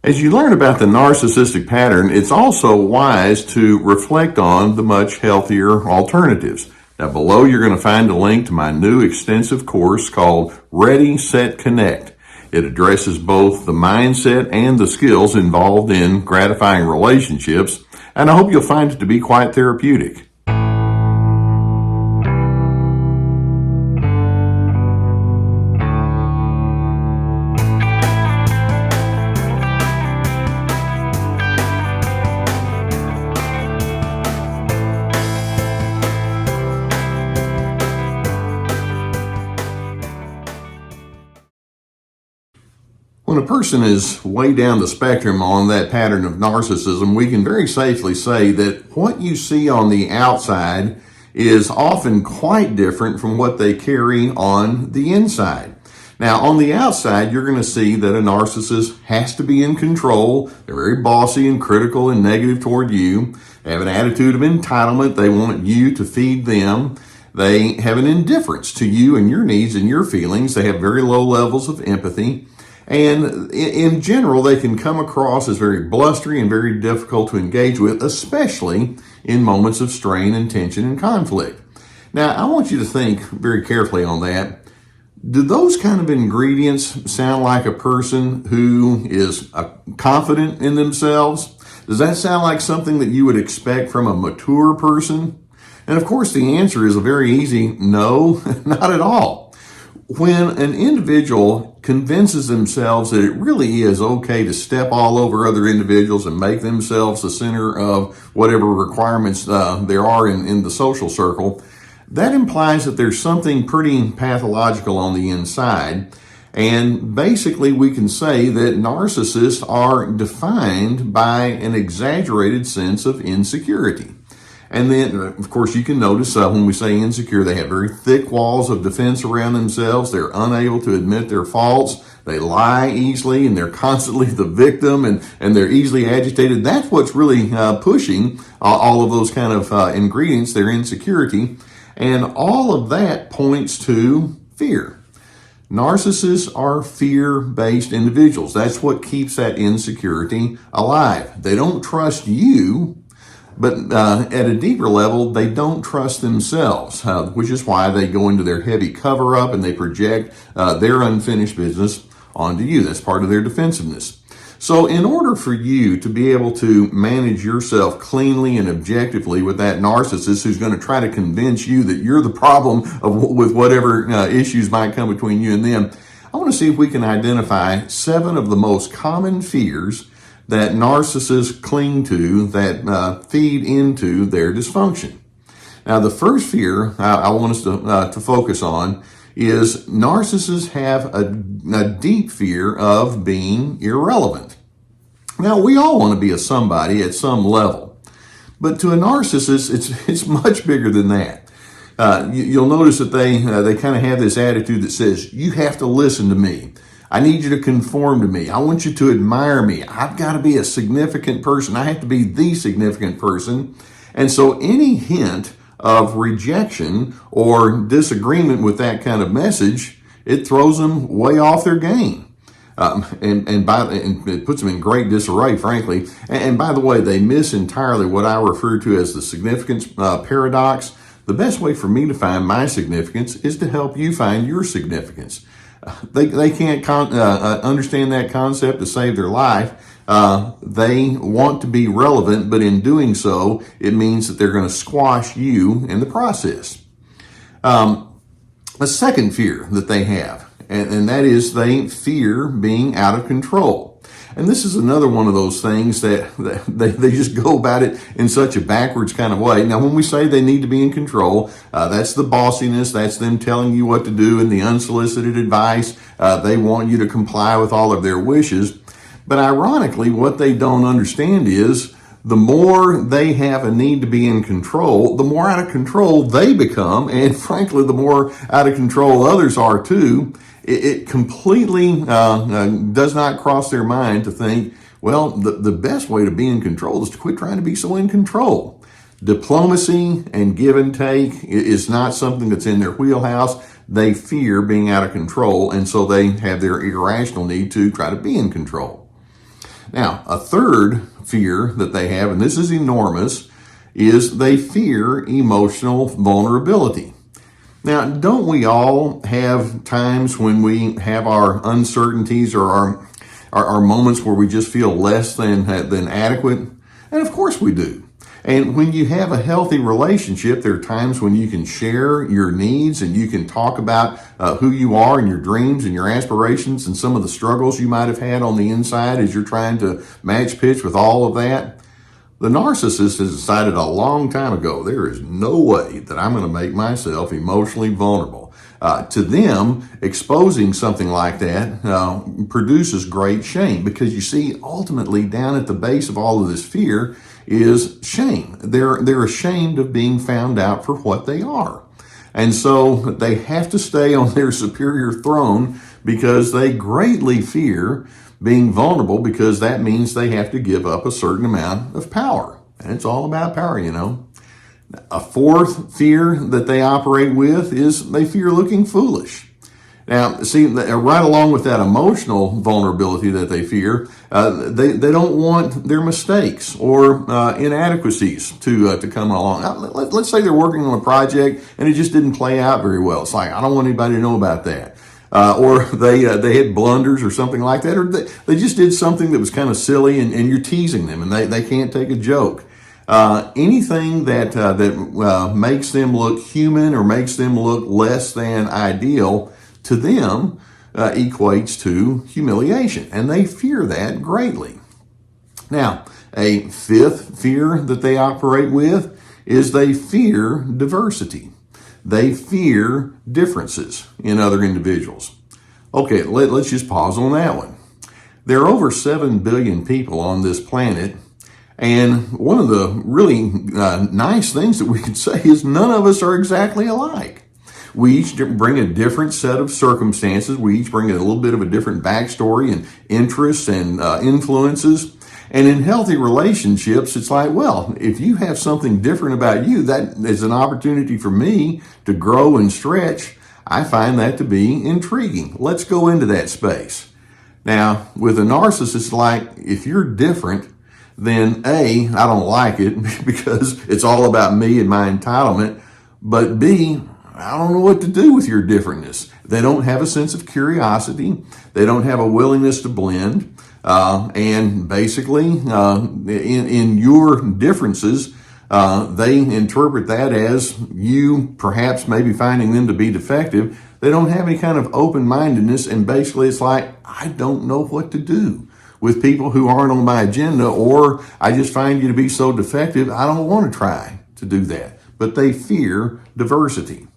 As you learn about the narcissistic pattern, it's also wise to reflect on the much healthier alternatives. Now, below you're going to find a link to my new extensive course called Ready, Set, Connect. It addresses both the mindset and the skills involved in gratifying relationships, and I hope you'll find it to be quite therapeutic. When a person is way down the spectrum on that pattern of narcissism, we can very safely say that what you see on the outside is often quite different from what they carry on the inside. Now, on the outside, you're going to see that a narcissist has to be in control. They're very bossy and critical and negative toward you. They have an attitude of entitlement. They want you to feed them. They have an indifference to you and your needs and your feelings. They have very low levels of empathy. And in general, they can come across as very blustery and very difficult to engage with, especially in moments of strain and tension and conflict. Now, I want you to think very carefully on that. Do those kind of ingredients sound like a person who is confident in themselves? Does that sound like something that you would expect from a mature person? And of course, the answer is a very easy no, not at all. When an individual convinces themselves that it really is okay to step all over other individuals and make themselves the center of whatever requirements there are in the social circle, that implies that there's something pretty pathological on the inside. And basically, we can say that narcissists are defined by an exaggerated sense of insecurity. And then, of course, you can notice when we say insecure, they have very thick walls of defense around themselves. They're unable to admit their faults. They lie easily, and they're constantly the victim, and they're easily agitated. That's what's really pushing all of those kind of ingredients, their insecurity. And all of that points to fear. Narcissists are fear-based individuals. That's what keeps that insecurity alive. They don't trust you. But at a deeper level, they don't trust themselves, which is why they go into their heavy cover-up and they project their unfinished business onto you. That's part of their defensiveness. So in order for you to be able to manage yourself cleanly and objectively with that narcissist who's going to try to convince you that you're the problem with whatever issues might come between you and them, I want to see if we can identify 7 of the most common fears that narcissists cling to, that feed into their dysfunction. Now, the first fear I want us to focus on is narcissists have a deep fear of being irrelevant. Now, we all want to be a somebody at some level, but to a narcissist, it's much bigger than that. You'll notice that they kind of have this attitude that says, you have to listen to me. I need you to conform to me. I want you to admire me. I've got to be a significant person. I have to be the significant person. And so any hint of rejection or disagreement with that kind of message, it throws them way off their game. And it puts them in great disarray, frankly. And by the way, they miss entirely what I refer to as the significance paradox. The best way for me to find my significance is to help you find your significance. They can't understand that concept to save their life. They want to be relevant, but in doing so, it means that they're going to squash you in the process. A second fear that they have, and that is they fear being out of control. And this is another one of those things that they just go about it in such a backwards kind of way. Now, when we say they need to be in control, that's the bossiness. That's them telling you what to do and the unsolicited advice. They want you to comply with all of their wishes. But ironically, what they don't understand is the more they have a need to be in control, the more out of control they become. And frankly, the more out of control others are too. It completely does not cross their mind to think, well, the best way to be in control is to quit trying to be so in control. Diplomacy and give and take is not something that's in their wheelhouse. They fear being out of control, and so they have their irrational need to try to be in control. Now, a third fear that they have, and this is enormous, is they fear emotional vulnerability. Now, don't we all have times when we have our uncertainties or our moments where we just feel less than adequate? And of course we do. And when you have a healthy relationship, there are times when you can share your needs and you can talk about who you are and your dreams and your aspirations and some of the struggles you might have had on the inside as you're trying to match pitch with all of that. The narcissist has decided a long time ago, there is no way that I'm going to make myself emotionally vulnerable. To them, exposing something like that produces great shame, because you see, ultimately, down at the base of all of this fear is shame. They're ashamed of being found out for what they are. And so they have to stay on their superior throne because they greatly fear being vulnerable, because that means they have to give up a certain amount of power. And it's all about power, you know. A fourth fear that they operate with is they fear looking foolish. Now, see, right along with that emotional vulnerability that they fear, they don't want their mistakes or inadequacies to come along. Now, let's say they're working on a project and it just didn't play out very well. It's like, I don't want anybody to know about that. Or they had blunders or something like that, or they just did something that was kind of silly and you're teasing them and they can't take a joke. Anything that makes them look human or makes them look less than ideal to them equates to humiliation, and they fear that greatly. Now, a fifth fear that they operate with is they fear diversity. They fear differences in other individuals. Okay, let's just pause on that one. There are over 7 billion people on this planet, and one of the really nice things that we could say is none of us are exactly alike. We each bring a different set of circumstances. We each bring a little bit of a different backstory and interests and influences. And in healthy relationships, it's like, well, if you have something different about you, that is an opportunity for me to grow and stretch. I find that to be intriguing. Let's go into that space. Now, with a narcissist, like, if you're different, then A, I don't like it because it's all about me and my entitlement. But B, I don't know what to do with your differentness. They don't have a sense of curiosity. They don't have a willingness to blend. And basically, in your differences, they interpret that as you perhaps maybe finding them to be defective. They don't have any kind of open-mindedness, and basically it's like, I don't know what to do with people who aren't on my agenda, or I just find you to be so defective, I don't want to try to do that. But they fear diversity.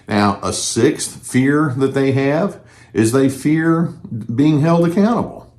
Now, a sixth fear that they have is they fear being held accountable.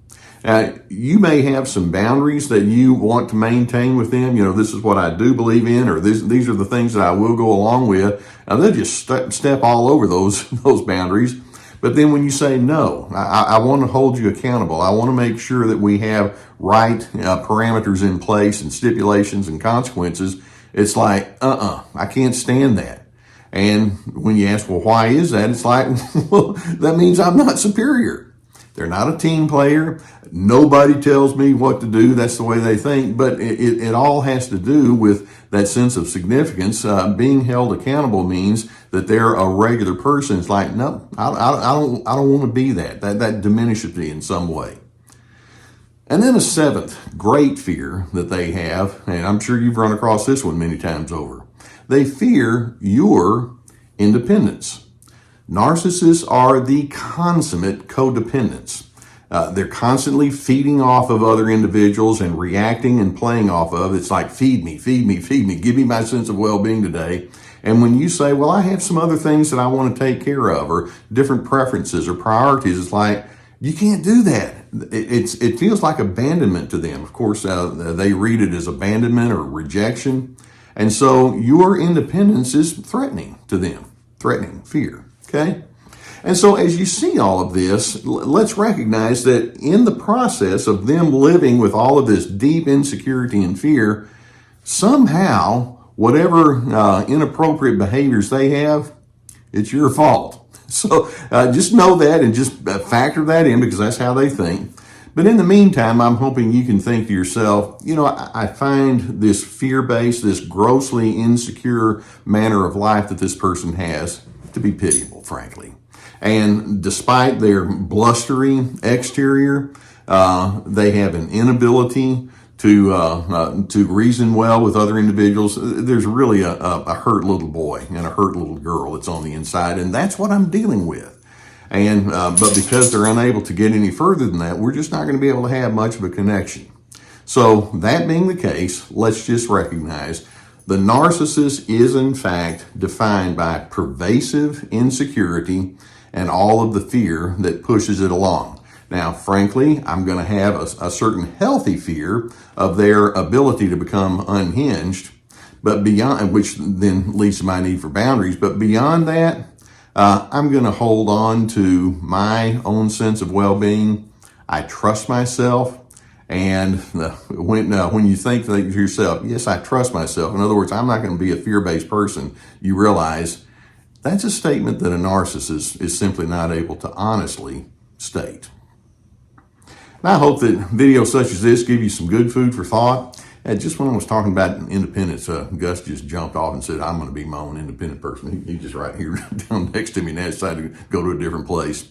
You may have some boundaries that you want to maintain with them. You know, this is what I do believe in, or these are the things that I will go along with. Now, they'll just step all over those boundaries. But then when you say, no, I want to hold you accountable. I want to make sure that we have right parameters in place and stipulations and consequences. It's like, I can't stand that. And when you ask, well, why is that? It's like, well, that means I'm not superior. They're not a team player. Nobody tells me what to do. That's the way they think. But it all has to do with that sense of significance. Being held accountable means that they're a regular person. It's like, no, I don't want to be that. That diminishes me in some way. And then a seventh great fear that they have, and I'm sure you've run across this one many times over. They fear your independence. Narcissists are the consummate codependents. They're constantly feeding off of other individuals and reacting and playing off of. It's like, feed me, feed me, feed me. Give me my sense of well-being today. And when you say, well, I have some other things that I want to take care of, or different preferences or priorities, it's like, you can't do that. It feels like abandonment to them. Of course, they read it as abandonment or rejection. And so your independence is threatening to them, threatening, fear, okay? And so as you see all of this, let's recognize that in the process of them living with all of this deep insecurity and fear, somehow, whatever inappropriate behaviors they have, it's your fault. So just know that and just factor that in, because that's how they think. But in the meantime, I'm hoping you can think to yourself, I find this fear-based, this grossly insecure manner of life that this person has to be pitiable, frankly. And despite their blustery exterior, they have an inability to reason well with other individuals. There's really a hurt little boy and a hurt little girl that's on the inside, and that's what I'm dealing with. And but because they're unable to get any further than that, we're just not going to be able to have much of a connection. So that being the case, let's just recognize the narcissist is in fact defined by pervasive insecurity and all of the fear that pushes it along. Now, frankly, I'm going to have a certain healthy fear of their ability to become unhinged, but beyond which then leads to my need for boundaries. But beyond that, I'm going to hold on to my own sense of well-being. I trust myself. And when you think to yourself, yes, I trust myself. In other words, I'm not going to be a fear-based person. You realize that's a statement that a narcissist is simply not able to honestly state. And I hope that videos such as this give you some good food for thought. And just when I was talking about independence, Gus just jumped off and said, I'm going to be my own independent person. He's just right here down next to me, and I decided to go to a different place.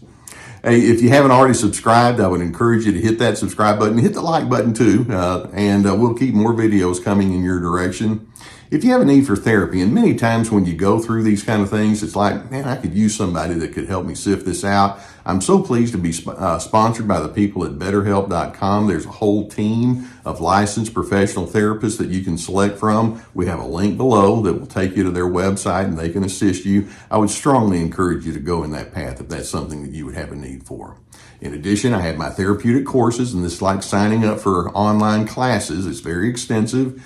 Hey, if you haven't already subscribed, I would encourage you to hit that subscribe button, hit the like button too, and we'll keep more videos coming in your direction. If you have a need for therapy, and many times when you go through these kind of things, it's like, man, I could use somebody that could help me sift this out. I'm so pleased to be sponsored by the people at BetterHelp.com. There's a whole team of licensed professional therapists that you can select from. We have a link below that will take you to their website and they can assist you. I would strongly encourage you to go in that path if that's something that you would have a need for. In addition, I have my therapeutic courses, and this is like signing up for online classes. It's very extensive.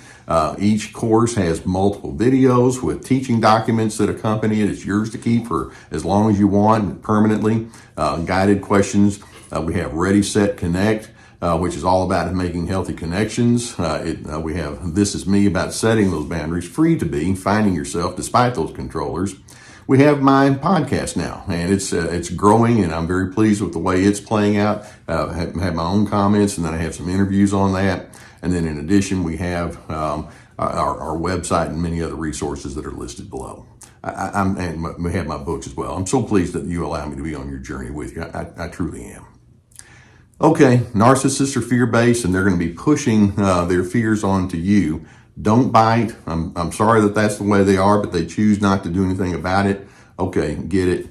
Each course has multiple videos with teaching documents that accompany it. It's yours to keep for as long as you want, permanently. Guided questions. We have Ready, Set, Connect, which is all about making healthy connections. We have This Is Me, about setting those boundaries, Free to Be, finding yourself despite those controllers. We have my podcast now, and it's growing, and I'm very pleased with the way it's playing out. I have my own comments, and then I have some interviews on that. And then in addition, we have our website and many other resources that are listed below. And we have my books as well. I'm so pleased that you allow me to be on your journey with you. I truly am. Okay, narcissists are fear-based, and they're going to be pushing their fears onto you. Don't bite. I'm sorry that that's the way they are, but they choose not to do anything about it. Okay, get it.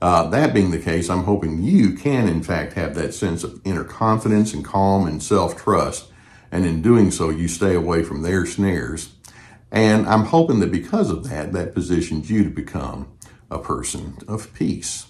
That being the case, I'm hoping you can, in fact, have that sense of inner confidence and calm and self-trust. And in doing so, you stay away from their snares. And I'm hoping that because of that, that positions you to become a person of peace.